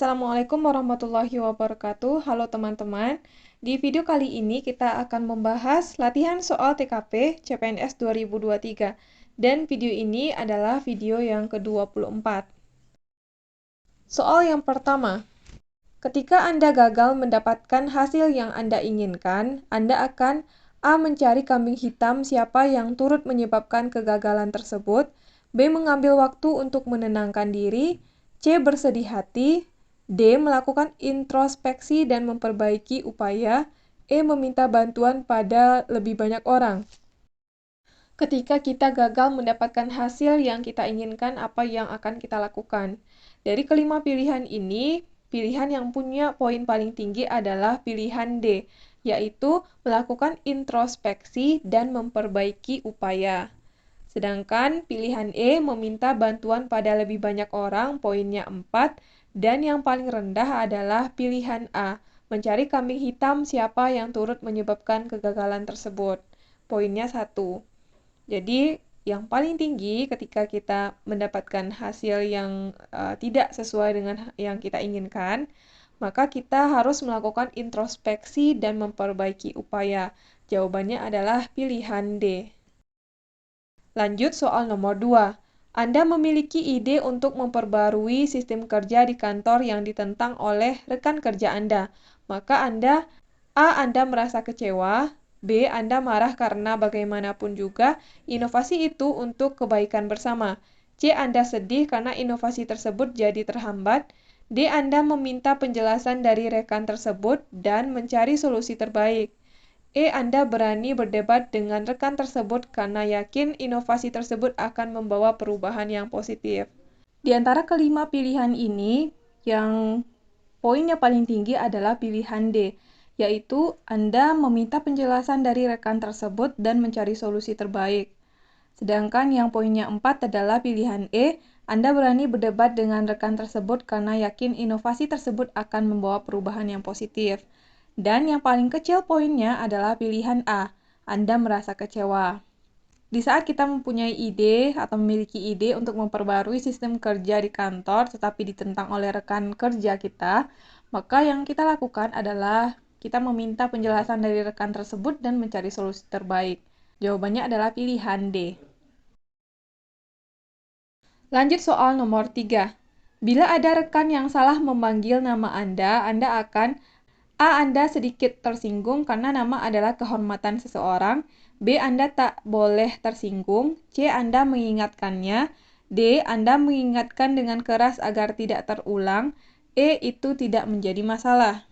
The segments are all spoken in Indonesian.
Assalamualaikum warahmatullahi wabarakatuh. Halo teman-teman. Di video kali ini kita akan membahas latihan soal TKP CPNS 2023. Dan video ini adalah video yang ke-24. Soal yang pertama. Ketika Anda gagal mendapatkan hasil yang Anda inginkan, Anda akan A. Mencari kambing hitam siapa yang turut menyebabkan kegagalan tersebut, B. Mengambil waktu untuk menenangkan diri, C. Bersedih hati, D. Melakukan introspeksi dan memperbaiki upaya, E. Meminta bantuan pada lebih banyak orang. Ketika kita gagal mendapatkan hasil yang kita inginkan, apa yang akan kita lakukan? Dari kelima pilihan ini, pilihan yang punya poin paling tinggi adalah pilihan D, yaitu melakukan introspeksi dan memperbaiki upaya. Sedangkan pilihan E meminta bantuan pada lebih banyak orang, poinnya 4, dan yang paling rendah adalah pilihan A, mencari kambing hitam siapa yang turut menyebabkan kegagalan tersebut, poinnya 1. Jadi, yang paling tinggi ketika kita mendapatkan hasil yang tidak sesuai dengan yang kita inginkan, maka kita harus melakukan introspeksi dan memperbaiki upaya. Jawabannya adalah pilihan D. Lanjut soal nomor 2. Anda memiliki ide untuk memperbarui sistem kerja di kantor yang ditentang oleh rekan kerja Anda. Maka Anda merasa kecewa, B. Anda marah karena bagaimanapun juga inovasi itu untuk kebaikan bersama. C. Anda sedih karena inovasi tersebut jadi terhambat. D. Anda meminta penjelasan dari rekan tersebut dan mencari solusi terbaik. E. Anda berani berdebat dengan rekan tersebut karena yakin inovasi tersebut akan membawa perubahan yang positif. Di antara kelima pilihan ini, yang poinnya paling tinggi adalah pilihan D, yaitu Anda meminta penjelasan dari rekan tersebut dan mencari solusi terbaik. Sedangkan yang poinnya 4 adalah pilihan E, Anda berani berdebat dengan rekan tersebut karena yakin inovasi tersebut akan membawa perubahan yang positif. Dan yang paling kecil poinnya adalah pilihan A, Anda merasa kecewa. Di saat kita mempunyai ide atau memiliki ide untuk memperbarui sistem kerja di kantor tetapi ditentang oleh rekan kerja kita, maka yang kita lakukan adalah kita meminta penjelasan dari rekan tersebut dan mencari solusi terbaik. Jawabannya adalah pilihan D. Lanjut soal nomor 3. Bila ada rekan yang salah memanggil nama Anda akan A. Anda sedikit tersinggung karena nama adalah kehormatan seseorang. B. Anda tak boleh tersinggung. C. Anda mengingatkannya. D. Anda mengingatkan dengan keras agar tidak terulang. E. Itu tidak menjadi masalah.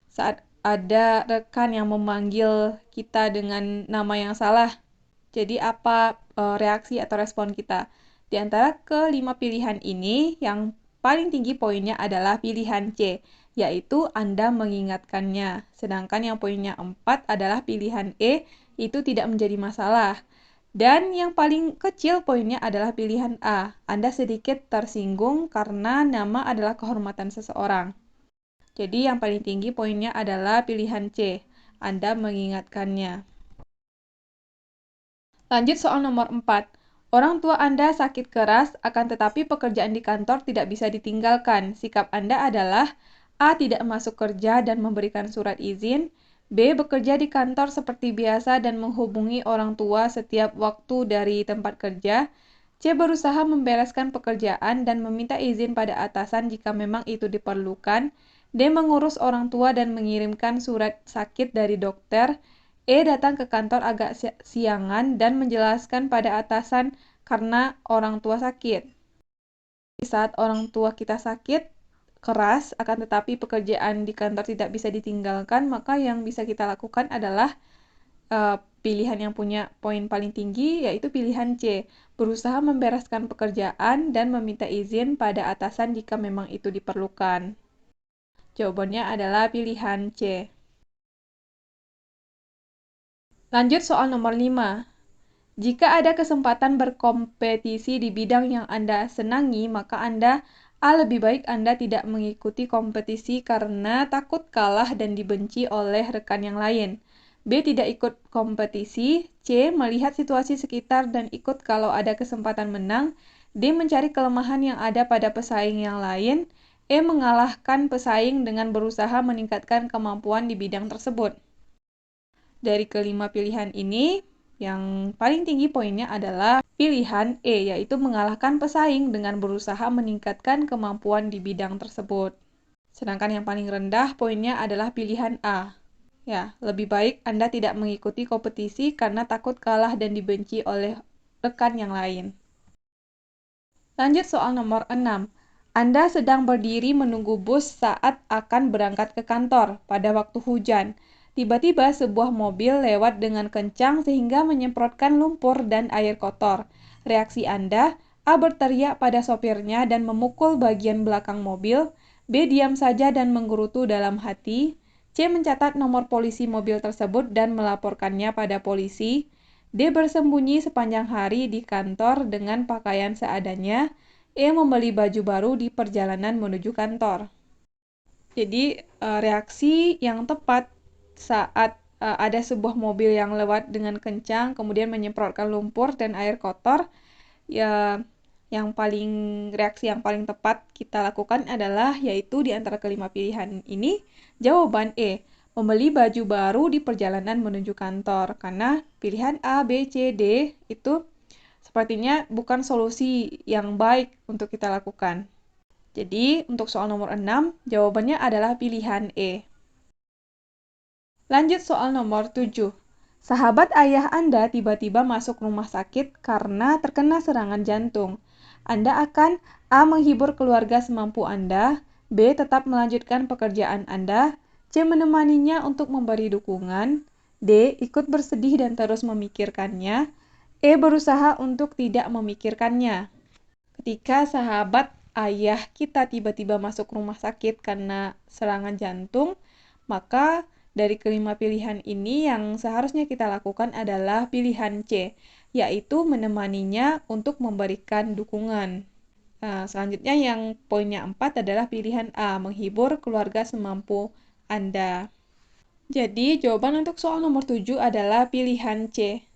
Saat ada rekan yang memanggil kita dengan nama yang salah, jadi apa reaksi atau respon kita? Di antara kelima pilihan ini, yang paling tinggi poinnya adalah pilihan C, yaitu Anda mengingatkannya. Sedangkan yang poinnya 4 adalah pilihan E, itu tidak menjadi masalah. Dan yang paling kecil poinnya adalah pilihan A, Anda sedikit tersinggung karena nama adalah kehormatan seseorang. Jadi yang paling tinggi poinnya adalah pilihan C, Anda mengingatkannya. Lanjut soal nomor 4. Orang tua Anda sakit keras, akan tetapi pekerjaan di kantor tidak bisa ditinggalkan. Sikap Anda adalah A. Tidak masuk kerja dan memberikan surat izin. B. Bekerja di kantor seperti biasa dan menghubungi orang tua setiap waktu dari tempat kerja. C. Berusaha membereskan pekerjaan dan meminta izin pada atasan jika memang itu diperlukan. D. Mengurus orang tua dan mengirimkan surat sakit dari dokter. E. Datang ke kantor agak siangan dan menjelaskan pada atasan karena orang tua sakit. Di saat orang tua kita sakit keras, akan tetapi pekerjaan di kantor tidak bisa ditinggalkan, maka yang bisa kita lakukan adalah pilihan yang punya poin paling tinggi, yaitu pilihan C. Berusaha membereskan pekerjaan dan meminta izin pada atasan jika memang itu diperlukan. Jawabannya adalah pilihan C. Lanjut soal nomor 5. Jika ada kesempatan berkompetisi di bidang yang Anda senangi, maka lebih baik Anda tidak mengikuti kompetisi karena takut kalah dan dibenci oleh rekan yang lain. B. Tidak ikut kompetisi. C. Melihat situasi sekitar dan ikut kalau ada kesempatan menang. D. Mencari kelemahan yang ada pada pesaing yang lain. E. Mengalahkan pesaing dengan berusaha meningkatkan kemampuan di bidang tersebut. Dari kelima pilihan ini, yang paling tinggi poinnya adalah pilihan E, yaitu mengalahkan pesaing dengan berusaha meningkatkan kemampuan di bidang tersebut. Sedangkan yang paling rendah poinnya adalah pilihan A. Ya, lebih baik Anda tidak mengikuti kompetisi karena takut kalah dan dibenci oleh rekan yang lain. Lanjut soal nomor 6. Anda sedang berdiri menunggu bus saat akan berangkat ke kantor pada waktu hujan. Tiba-tiba sebuah mobil lewat dengan kencang sehingga menyemprotkan lumpur dan air kotor. Reaksi Anda, A. Berteriak pada sopirnya dan memukul bagian belakang mobil. B. Diam saja dan menggerutu dalam hati. C. Mencatat nomor polisi mobil tersebut dan melaporkannya pada polisi. D. Bersembunyi sepanjang hari di kantor dengan pakaian seadanya. E. Membeli baju baru di perjalanan menuju kantor. Jadi, reaksi yang tepat saat ada sebuah mobil yang lewat dengan kencang, kemudian menyemprotkan lumpur dan air kotor, ya reaksi yang paling tepat kita lakukan adalah yaitu di antara kelima pilihan ini jawaban E, membeli baju baru di perjalanan menuju kantor, karena pilihan A, B, C, D itu sepertinya bukan solusi yang baik untuk kita lakukan. Jadi untuk soal nomor 6 jawabannya adalah pilihan E. Lanjut soal nomor 7. Sahabat ayah Anda tiba-tiba masuk rumah sakit karena terkena serangan jantung. Anda akan A. Menghibur keluarga semampu Anda, B. Tetap melanjutkan pekerjaan Anda, C. Menemaninya untuk memberi dukungan, D. Ikut bersedih dan terus memikirkannya, E. Berusaha untuk tidak memikirkannya. Ketika sahabat ayah kita tiba-tiba masuk rumah sakit karena serangan jantung, maka dari kelima pilihan ini yang seharusnya kita lakukan adalah pilihan C, yaitu menemaninya untuk memberikan dukungan. Nah, selanjutnya yang poinnya 4 adalah pilihan A, menghibur keluarga semampu Anda. Jadi, jawaban untuk soal nomor 7 adalah pilihan C.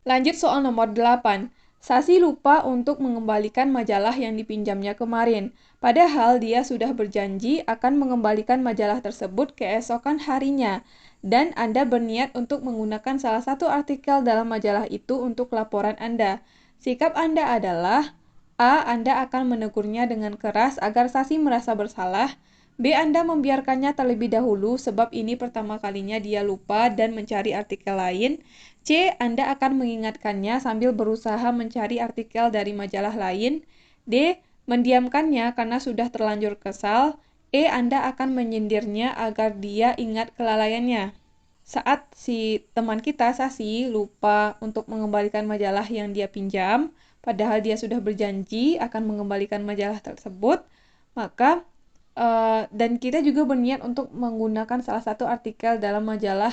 Lanjut soal nomor 8. Sasi lupa untuk mengembalikan majalah yang dipinjamnya kemarin, padahal dia sudah berjanji akan mengembalikan majalah tersebut keesokan harinya, dan Anda berniat untuk menggunakan salah satu artikel dalam majalah itu untuk laporan Anda. Sikap Anda adalah A. Anda akan menegurnya dengan keras agar Sasi merasa bersalah. B. Anda membiarkannya terlebih dahulu sebab ini pertama kalinya dia lupa dan mencari artikel lain. C. Anda akan mengingatkannya sambil berusaha mencari artikel dari majalah lain. D. Mendiamkannya karena sudah terlanjur kesal. E. Anda akan menyindirnya agar dia ingat kelalaiannya. Saat si teman kita, Sasi, lupa untuk mengembalikan majalah yang dia pinjam, padahal dia sudah berjanji akan mengembalikan majalah tersebut, maka dan kita juga berniat untuk menggunakan salah satu artikel dalam majalah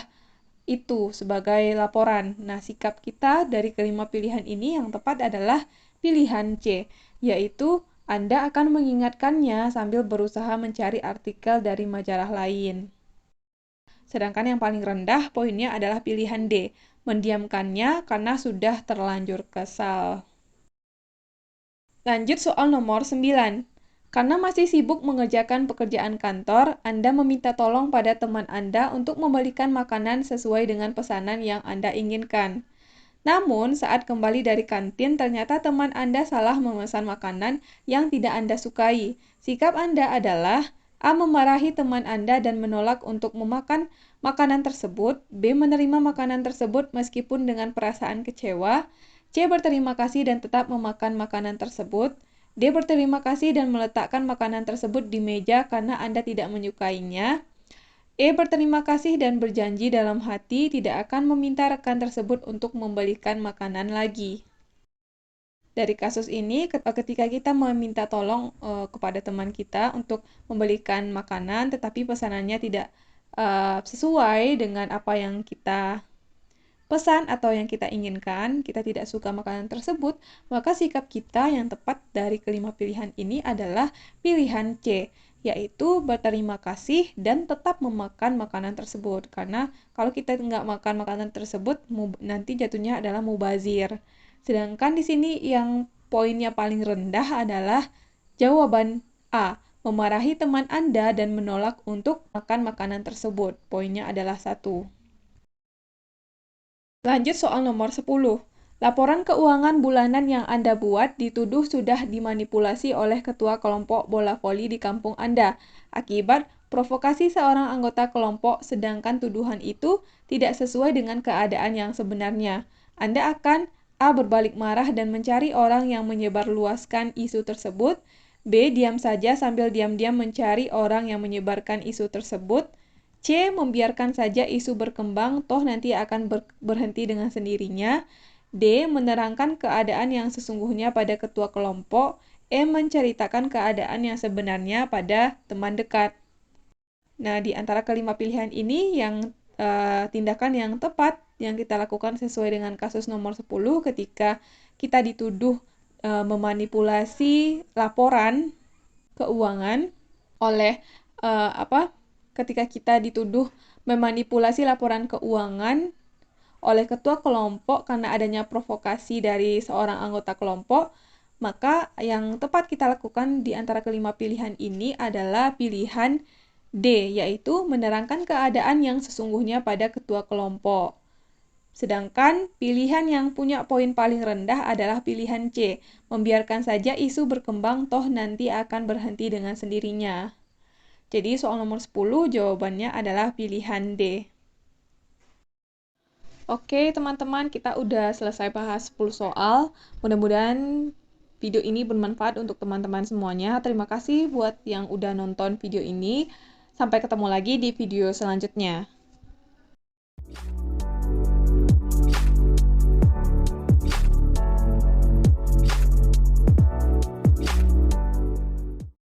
itu sebagai laporan. Nah, sikap kita dari kelima pilihan ini yang tepat adalah pilihan C, yaitu Anda akan mengingatkannya sambil berusaha mencari artikel dari majalah lain. Sedangkan yang paling rendah poinnya adalah pilihan D, mendiamkannya karena sudah terlanjur kesal. Lanjut soal nomor 9. Karena masih sibuk mengerjakan pekerjaan kantor, Anda meminta tolong pada teman Anda untuk membelikan makanan sesuai dengan pesanan yang Anda inginkan. Namun, saat kembali dari kantin, ternyata teman Anda salah memesan makanan yang tidak Anda sukai. Sikap Anda adalah A. Memarahi teman Anda dan menolak untuk memakan makanan tersebut, B. Menerima makanan tersebut meskipun dengan perasaan kecewa, C. Berterima kasih dan tetap memakan makanan tersebut, D. Berterima kasih dan meletakkan makanan tersebut di meja karena Anda tidak menyukainya. E. Berterima kasih dan berjanji dalam hati tidak akan meminta rekan tersebut untuk membelikan makanan lagi. Dari kasus ini, ketika kita meminta tolong kepada teman kita untuk membelikan makanan, tetapi pesanannya tidak sesuai dengan apa yang kita pesan atau yang kita inginkan, kita tidak suka makanan tersebut, maka sikap kita yang tepat dari kelima pilihan ini adalah pilihan C, yaitu berterima kasih dan tetap memakan makanan tersebut. Karena kalau kita nggak makan makanan tersebut, nanti jatuhnya adalah mubazir. Sedangkan di sini yang poinnya paling rendah adalah Jawaban A. Memarahi teman Anda dan menolak untuk makan makanan tersebut. Poinnya adalah 1. Lanjut soal nomor 10. Laporan keuangan bulanan yang Anda buat dituduh sudah dimanipulasi oleh ketua kelompok bola voli di kampung Anda akibat provokasi seorang anggota kelompok, sedangkan tuduhan itu tidak sesuai dengan keadaan yang sebenarnya. Anda akan A. Berbalik marah dan mencari orang yang menyebarluaskan isu tersebut. B. Diam saja sambil diam-diam mencari orang yang menyebarkan isu tersebut. C. Membiarkan saja isu berkembang, toh nanti akan berhenti dengan sendirinya. D. Menerangkan keadaan yang sesungguhnya pada ketua kelompok. E. Menceritakan keadaan yang sebenarnya pada teman dekat. Nah, di antara kelima pilihan ini, tindakan yang tepat yang kita lakukan sesuai dengan kasus nomor 10 ketika kita dituduh memanipulasi laporan keuangan oleh ketika kita dituduh memanipulasi laporan keuangan oleh ketua kelompok karena adanya provokasi dari seorang anggota kelompok, maka yang tepat kita lakukan di antara kelima pilihan ini adalah pilihan D, yaitu menerangkan keadaan yang sesungguhnya pada ketua kelompok. Sedangkan pilihan yang punya poin paling rendah adalah pilihan C, membiarkan saja isu berkembang toh nanti akan berhenti dengan sendirinya. Jadi soal nomor 10 jawabannya adalah pilihan D. Oke teman-teman, kita udah selesai bahas 10 soal. Mudah-mudahan video ini bermanfaat untuk teman-teman semuanya. Terima kasih buat yang udah nonton video ini. Sampai ketemu lagi di video selanjutnya.